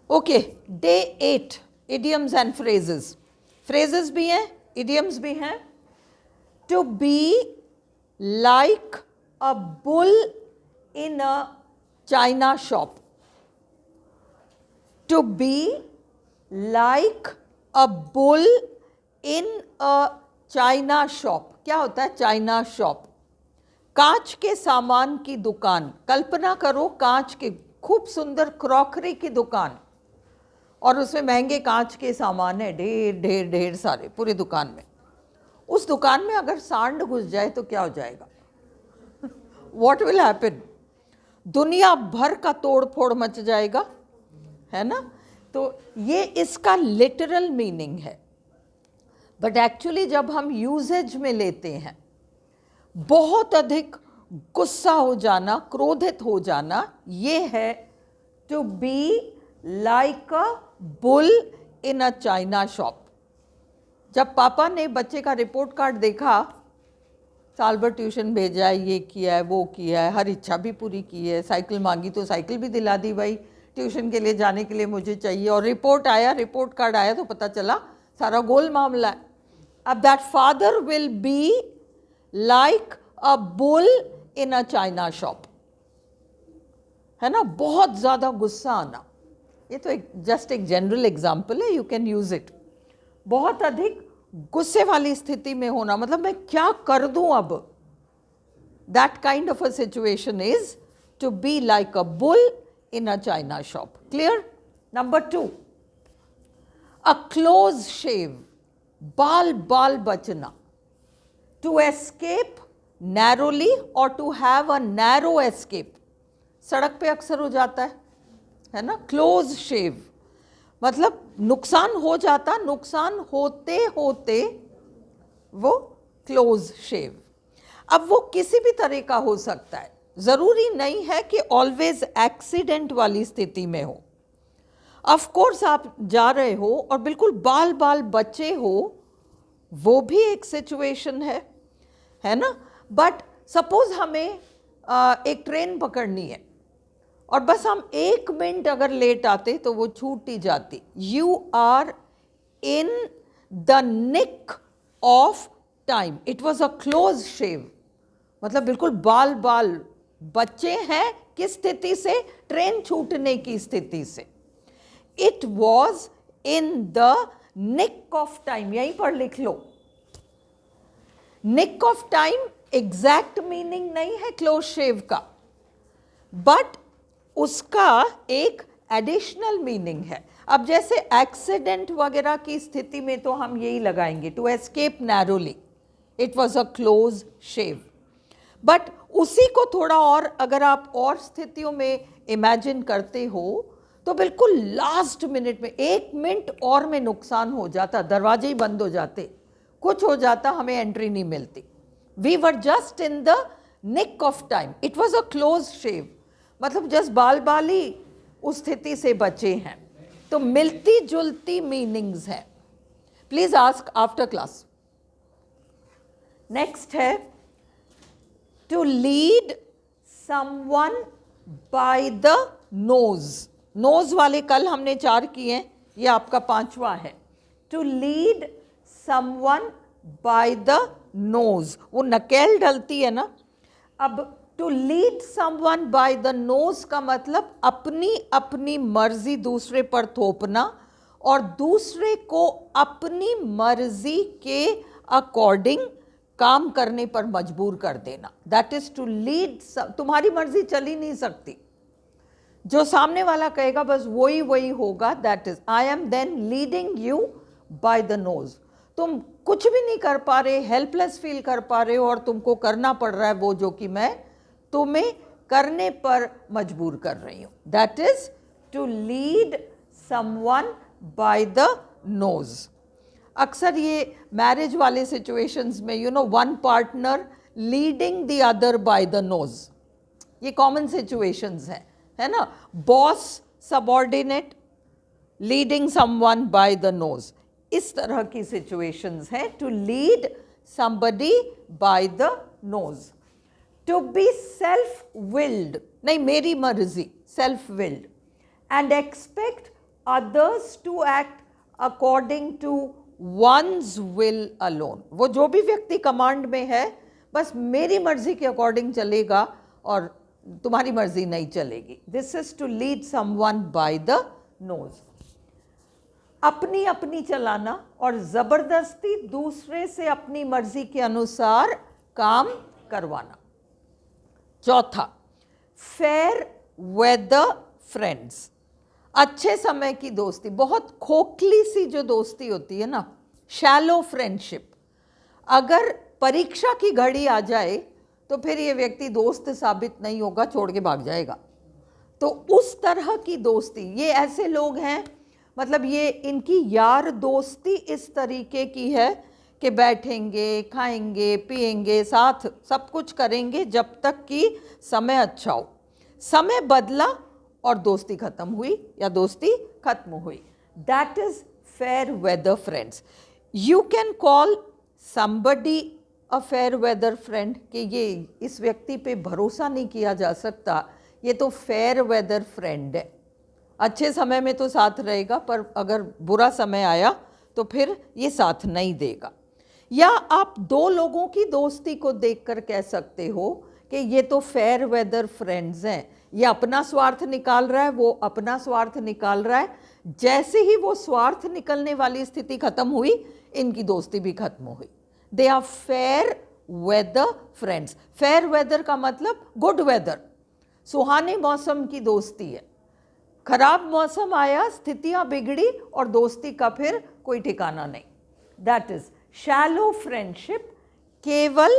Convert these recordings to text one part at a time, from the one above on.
Okay, day 8 idioms and phrases. phrases भी हैं, idioms भी हैं. To be like a bull in a china shop. To be like a bull in a china shop. क्या होता है China shop? कांच के सामान की दुकान. कल्पना करो कांच के खूब सुंदर क्रॉकरी की दुकान और उसमें महंगे कांच के सामान है ढेर ढेर ढेर सारे पूरी दुकान में. उस दुकान में अगर सांड घुस जाए तो क्या हो जाएगा? What will happen? दुनिया भर का तोड़ फोड़ मच जाएगा, है ना? तो ये इसका लिटरल मीनिंग है. बट एक्चुअली जब हम यूजेज में लेते हैं, बहुत अधिक गुस्सा हो जाना, क्रोधित हो जाना, ये है to be like a bull in a china shop. जब पापा ने बच्चे का रिपोर्ट कार्ड देखा, साल भर ट्यूशन भेजा है, ये किया है, वो किया है, हर इच्छा भी पूरी की है, साइकिल मांगी तो साइकिल भी दिला दी, भाई ट्यूशन के लिए जाने के लिए मुझे चाहिए, और रिपोर्ट आया, रिपोर्ट कार्ड आया तो पता चला सारा गोल मामला है. अब that father will be like a bull in a china shop, है ना? बहुत ज़्यादा गुस्सा आना. ये तो एक जस्ट एक जनरल एग्जाम्पल है, यू कैन यूज इट. बहुत अधिक गुस्से वाली स्थिति में होना, मतलब मैं क्या कर दूं अब. That kind of a situation is to be like a bull in a china shop. Clear? Number 2, a close shave. बाल बाल बचना. टू एस्केप नैरोली और to have a narrow escape. सड़क पे अक्सर हो जाता है ना? क्लोज शेव मतलब नुकसान हो जाता, नुकसान होते होते वो क्लोज शेव. अब वो किसी भी तरह का हो सकता है, ज़रूरी नहीं है कि ऑलवेज एक्सीडेंट वाली स्थिति में हो. ऑफ कोर्स आप जा रहे हो और बिल्कुल बाल बाल बचे हो, वो भी एक सिचुएशन है ना? बट सपोज हमें एक ट्रेन पकड़नी है और बस हम 1 मिनट अगर लेट आते तो वो छूट ही जाती. You are in the nick of time. It was a close shave, मतलब बिल्कुल बाल बाल बच्चे हैं. किस स्थिति से? ट्रेन छूटने की स्थिति से. It was in the nick of time. यहीं पर लिख लो. Nick of time exact meaning नहीं है क्लोज शेव का, बट उसका एक एडिशनल मीनिंग है. अब जैसे एक्सीडेंट वगैरह की स्थिति में तो हम यही लगाएंगे, to escape narrowly. It was a close shave. But उसी को थोड़ा और अगर आप और स्थितियों में इमेजिन करते हो तो बिल्कुल लास्ट मिनट में, 1 मिनट और में नुकसान हो जाता, दरवाजे ही बंद हो जाते, कुछ हो जाता, हमें एंट्री नहीं मिलती. We were just in the nick of time. It was a close shave, मतलब जस्ट बाल बाल ही उस स्थिति से बचे हैं. तो मिलती जुलती मीनिंग्स हैं. Please ask after class. Next है to lead someone by the nose. Nose वाले कल हमने 4 किए हैं, ये आपका 5वां है. To lead someone by the nose, वो नकेल डलती है ना. अब to lead someone by the nose का मतलब अपनी अपनी मर्जी दूसरे पर थोपना और दूसरे को अपनी मर्जी के अकॉर्डिंग काम करने पर मजबूर कर देना. That is to lead. तुम्हारी मर्जी चल ही नहीं सकती, जो सामने वाला कहेगा बस वही वही होगा. That is I am then leading you by the nose. तुम कुछ भी नहीं कर पा रहे, हेल्पलेस फील कर पा रहे हो और तुमको करना पड़ रहा है वो जो कि मैं तुम्हें करने पर मजबूर कर रही हूँ. That is to lead someone by the nose. अक्सर ये मैरिज वाले सिचुएशंस में you know one partner leading the other by the nose, ये कॉमन सिचुएशंस हैं, है ना? Boss subordinate leading someone by the nose, इस तरह की सिचुएशंस हैं. To lead somebody by the nose. To be self willed, नहीं मेरी मर्जी, self willed, and expect others to act according to one's will alone. वो जो भी व्यक्ति कमांड में है बस मेरी मर्जी के अकॉर्डिंग चलेगा और तुम्हारी मर्जी नहीं चलेगी. This is to lead someone by the nose. अपनी अपनी चलाना और ज़बरदस्ती दूसरे से अपनी मर्जी के अनुसार काम करवाना. चौथा, फेयर वेदर फ्रेंड्स, अच्छे समय की दोस्ती. बहुत खोखली सी जो दोस्ती होती है ना, शैलो फ्रेंडशिप, अगर परीक्षा की घड़ी आ जाए तो फिर ये व्यक्ति दोस्त साबित नहीं होगा, छोड़ के भाग जाएगा. तो उस तरह की दोस्ती, ये ऐसे लोग हैं, मतलब ये इनकी यार दोस्ती इस तरीके की है कि बैठेंगे, खाएंगे, पिएंगे, साथ सब कुछ करेंगे जब तक कि समय अच्छा हो. समय बदला और दोस्ती खत्म हुई या दोस्ती खत्म हुई. That is fair weather friends. You can call somebody a fair weather friend कि ये इस व्यक्ति पे भरोसा नहीं किया जा सकता, ये तो फेयर वेदर फ्रेंड है. अच्छे समय में तो साथ रहेगा पर अगर बुरा समय आया तो फिर ये साथ नहीं देगा. या आप दो लोगों की दोस्ती को देखकर कह सकते हो कि ये तो फेयर वेदर फ्रेंड्स हैं. ये अपना स्वार्थ निकाल रहा है, वो अपना स्वार्थ निकाल रहा है. जैसे ही वो स्वार्थ निकलने वाली स्थिति खत्म हुई, इनकी दोस्ती भी खत्म हुई. They are fair weather friends. Fair weather का मतलब गुड वेदर, सुहाने मौसम की दोस्ती है. खराब मौसम आया, स्थितियां बिगड़ी और दोस्ती का फिर कोई ठिकाना नहीं. That is shallow friendship. केवल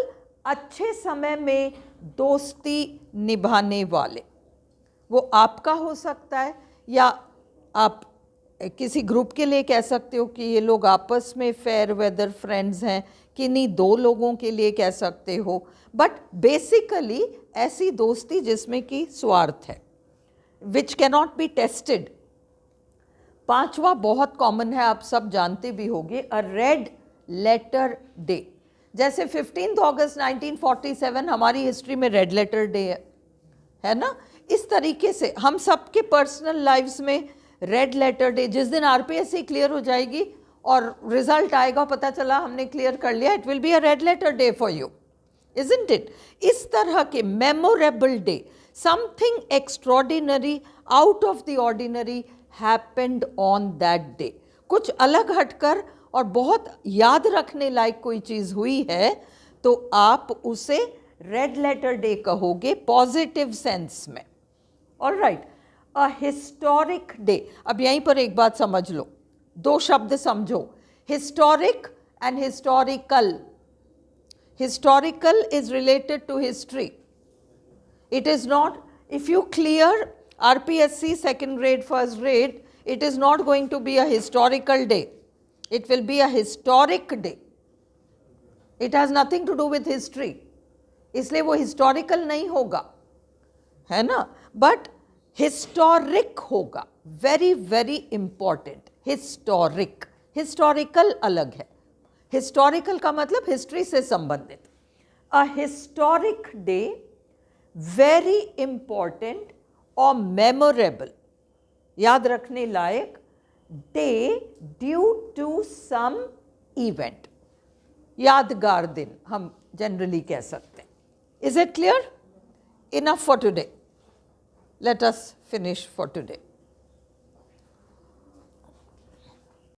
अच्छे समय में दोस्ती निभाने वाले. वो आपका हो सकता है या आप किसी ग्रुप के लिए कह सकते हो कि ये लोग आपस में फेयर वेदर फ्रेंड्स हैं, किन्हीं दो लोगों के लिए कह सकते हो. बट बेसिकली ऐसी दोस्ती जिसमें कि स्वार्थ है, विच कैनॉट बी टेस्टेड. पांचवा बहुत कॉमन है, आप सब जानते भी होंगे, अ रेड लेटर डे. जैसे 15 अगस्त 1947 हमारी हिस्ट्री में रेड लेटर डे है ना. इस तरीके से हम सबके पर्सनल लाइफ्स में रेड लेटर डे, जिस दिन आरपीएससी क्लियर हो जाएगी और रिजल्ट आएगा, पता चला हमने क्लियर कर लिया, it will be a red letter day for you, isn't it. इस तरह के memorable day, something extraordinary, out of the ordinary happened on that day. कुछ अलग हटकर और बहुत याद रखने लायक कोई चीज़ हुई है तो आप उसे रेड लेटर डे कहोगे पॉजिटिव सेंस में. Alright, a historic day. अब यहीं पर एक बात समझ लो, दो शब्द समझो, historic and historical. Historical is related to history. It is not, if you clear RPSC second grade, first grade, it is not going to be a historical day. It will be a historic day. It has nothing to do with history. इसलिए वो historical नहीं होगा, है ना, but historic होगा. Very very important. Historic. Historical अलग है. Historical का मतलब history से संबंधित. A historic day, very important और memorable, याद रखने लायक day due to some event. यादगार दिन हम जनरली कह सकते हैं. Is it clear? Enough for today. Let us finish for today.